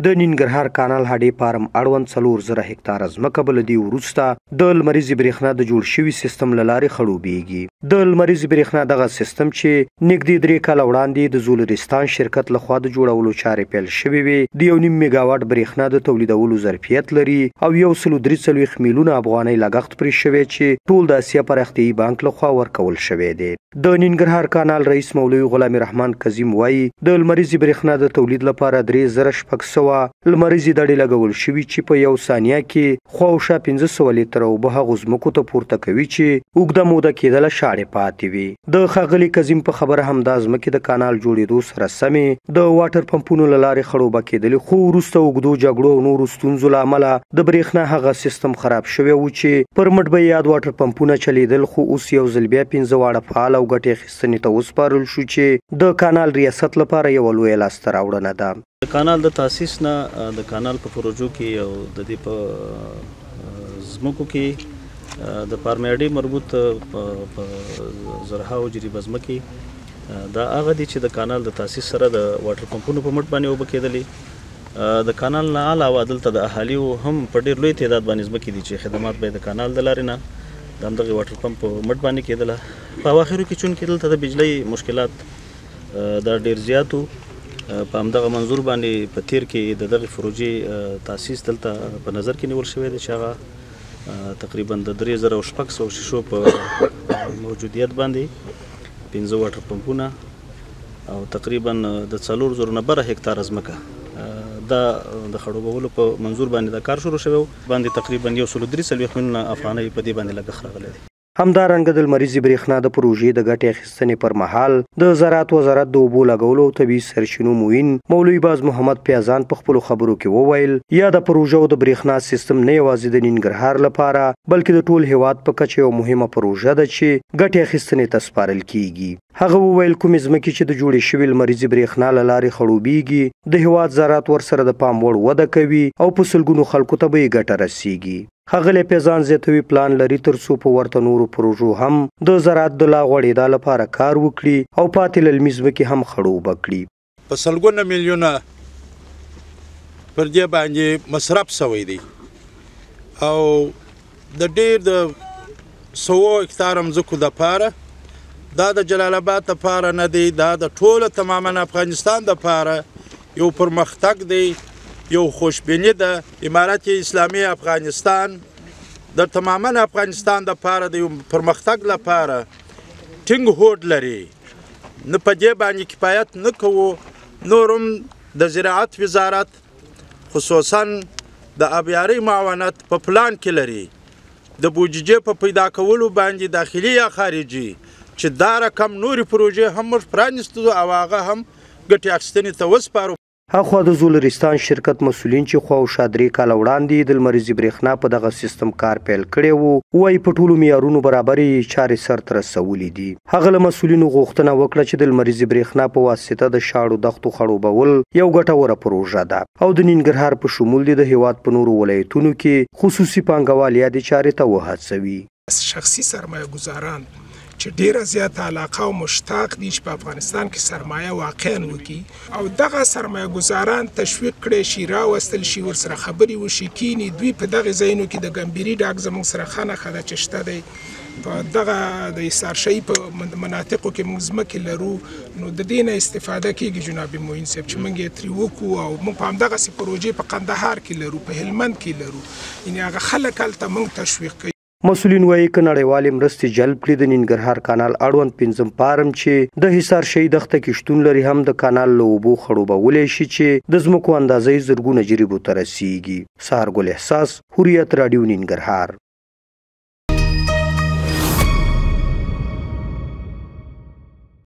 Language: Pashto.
د ننګرهار کانال هډې فارم اړوند 4000 هکتاره ځمکه به له دې وروسته د لمریزې برېښنا د جوړ شوي سیستم له لارې خړوبېږي. د لمریزې برېښنا دغه سیستم چې نږدې 3 کاله وړاندې د زولرستان شرکت لخوا د جوړولو چارې پیل شوې وې، د 1.5 میګاواټ برېښنا د تولیدولو ظرفیت لري او 143 میلیونه افغانۍ لګښت پرې شوی چې ټول د اسیا پراختیایي بانک لخوا ورکول شوی دی. د ننګرهار کانال رئیس مولوي غلام رحمان کظیم وایي د لمریزې برېښنا د تولید لپاره 3600 لمریزې دړې لګول شوي چې په 1 ثانیه کې خواوشا 1500 لیتره اوبه هغو ځمکو ته پورته کوي چې اوږده موده کېدله شاړې پاتې وي. د ښاغلي کظیم په خبره همدا ځمکې د کانال جوړېدو سره سمې د واټر پمپونو له لارې خړوبه کېدلې، خو وروسته اوږدو جګړو او نورو ستونزو له امله د برېښنا هغه سیستم خراب شوی و چې پر مټ به یاد واټر پمپونه چلیدل، خو اوس یو ځل بیا 15 واړه فعال او ګټې اخیستنې ته وسپارل شو چې د کانال ریاست لپاره یوه لویه لاسته راوړنه ده. د کانال د تاسیس نه د کانال په پروژو کې او د دې په ځمکو کې د فارمیاډي مربوط په زرهاو جریبه ځمکې دا هغه دي چې د کانال د تاسیس سره د واټر پمپونو په مټ باندې اوبه کېدلې. د کانال نه علاوه دلته د اهالیو هم په ډېر لوی تعداد باندې ځمکې دي چې خدمات به د کانال د لارې نه د همدغې واټر پمپ په مټ باندې کېدله. په اواخرو کې چونکې دلته د بجلۍ مشکلات دا ډېر زیات و، په همدغه منظور باندې په تیر کې د دغې پروژې تاسیس دلته په نظر کې نیول شوی دی چې هغه تقریبا د 3600 شیشو په موجودیت باندې 15 واټر پمپونه او تقریبا د 4000 نه بره هکتاره ځمکه دا د خړوبولو په منظور باندې د کار شروع شوی باندې تقریبا 143 میلیونه افغانۍ په دې باندې لګښت راغلی دی. همدارنګه د لمریزې برېښنا د پروژې د ګټې اخیستنې پر مهال د زراعت وزارت د اوبو لګولو او طبیعي سرچینو معین مولوي باز محمد پیازان په خپلو خبرو کې وویل یا د پروژو د برېښنا سیستم نه یوازې د ننګرهار لپاره بلکې د ټول هیواد په کچه یوه مهمه پروژه ده چې ګټې اخیستنې ته سپارل کیږي. هغه وویل کومې ځمکې چې د جوړې شوې لمریزې برېښنا له لارې خړوبېږي د هیواد زراعت ورسره د پام وړ وده کوي او په سلګونو خلکو ته به یې ګټه رسیږي. ښاغلی پیزان زیاتوي پلان لري ترڅو په ورته نورو پروژو هم د زراعت د لا غوړېدا لپاره کار وکړي او پاتې للمي ځمکې هم خړوبه کړي. په سلګونه میلیونه پر دې باندې مصرف شوی دی او د ډېر د 100 هکتاره ځمکو دپاره دا د جلال آباد دپاره نه دی، دا د ټوله تماما افغانستان دپاره یو پرمختګ دی، یو خوشبینی ده. امارت اسلامی افغانستان د تماما افغانستان دپاره د یو پرمختګ لپاره ټینګ هوډ لري. نه په دې باندې کفایت نه کوو، نور هم د زراعت وزارت خصوصا د آبیارۍ معاونت په پلان کې لري د بودجې په پیدا کولو باندې داخلي یا خارجي چې دا رقم نورې پروژې هم موږ پرانیستو او هغه هم ګټې اخیستنې ته وسپارو. هاخوا د زولرستان شرکت مسؤلین چې خواوشا 3 کاله وړاندې د لمریزې برېښنا په دغه سیستم کار پیل کړی و وایي په ټولو معیارونو برابرې چارې سرته رسولي دي. هغه له مسؤلینو غوښتنه وکړه چې د لمریزې برېښنا په واسطه د شاړو دښتو خړوبول یو ګټوره پروژه ده او د ننګرهار په شمول د هیواد په نورو ولایتونو کې خصوصي پانګوال یادې چارې ته وهڅوي. شخصي سرمایه گذاران چې ډیره زیاته علاقه او مشتاق دي چې په افغانستان کې سرمایه واقعا وکړي او دغه سرمایه گذاران تشویق کړي شي، راوستل شي، ورسره خبرې وشي، کینی دوی په دغه ځایونو کې د ګمبري ډاک زموږ سره ښه نښه ده چې شته دی. په دغه د ایسارشهي په مناطقو کې موږ ځمکې لرو، نو د دې نه استفاده کیږي جناب معین صاحب چې موږ یې ترې وکړو او موږ په همدغسې پروژې په قندهار کې لرو، په هلمند کې لرو، یعنې هغه خلک هلته موږ تشویق کوي. مسؤلین وایي که نړیوالې مرستې جلب کړي د ننګرهار کانال اړوند 5 فارم چې د حصار شهي دښته کې شتون لري هم د کانال له اوبو خړوبولی شي چې د ځمکو اندازه یې زرګونه جریبو ته رسیږي. سهار ګل احساس، هوریت راډیو، ننګرهار.